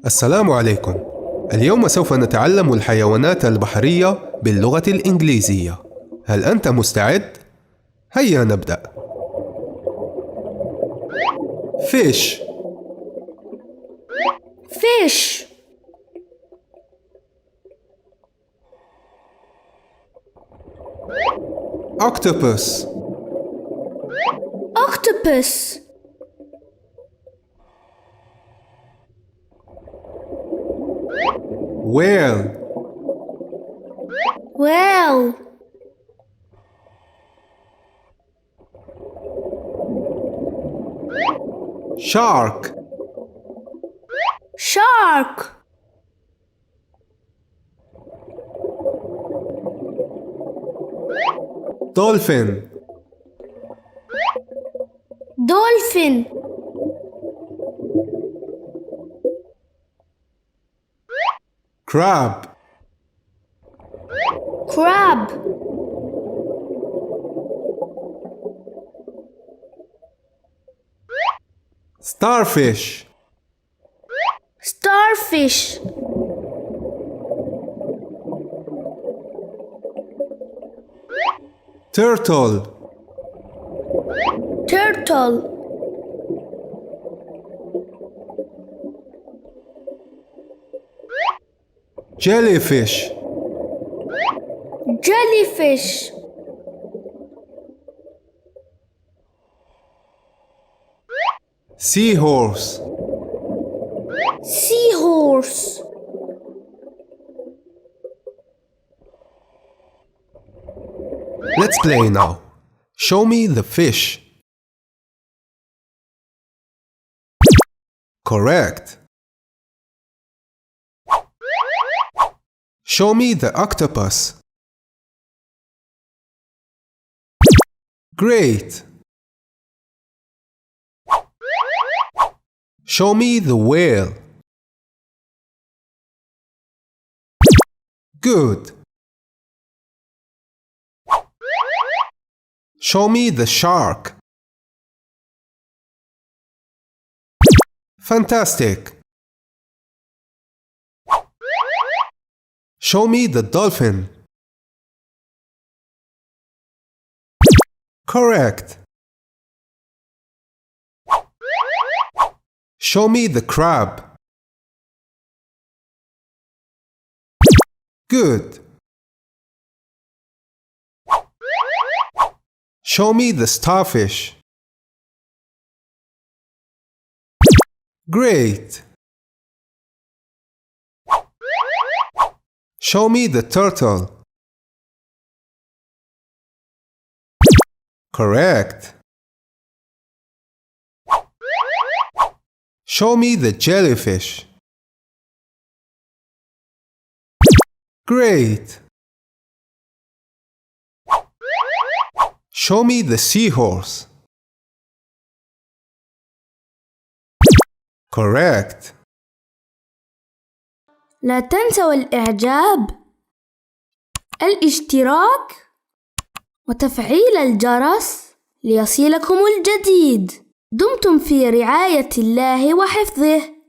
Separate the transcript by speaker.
Speaker 1: السلام عليكم. اليوم سوف نتعلم الحيوانات البحرية باللغة الإنجليزية. هل أنت مستعد؟ هيا نبدأ. Fish.
Speaker 2: Fish.
Speaker 1: Octopus.
Speaker 2: Octopus.
Speaker 1: Whale.
Speaker 2: Whale.
Speaker 1: Shark.
Speaker 2: Shark.
Speaker 1: Dolphin.
Speaker 2: Dolphin.
Speaker 1: Crab.
Speaker 2: Crab.
Speaker 1: Starfish.
Speaker 2: Starfish.
Speaker 1: Turtle.
Speaker 2: Turtle.
Speaker 1: Jellyfish.
Speaker 2: Jellyfish.
Speaker 1: Seahorse.
Speaker 2: Seahorse.
Speaker 1: Let's play now. Show me the fish. Correct. Show me the octopus. Great. Show me the whale. Good. Show me the shark. Fantastic. Show me the dolphin. Correct. Show me the crab. Good. Show me the starfish. Great. Show me the turtle. Correct. Show me the jellyfish. Great. Show me the seahorse. Correct.
Speaker 2: لا تنسوا الإعجاب، الاشتراك، وتفعيل الجرس ليصلكم الجديد. دمتم في رعاية الله وحفظه.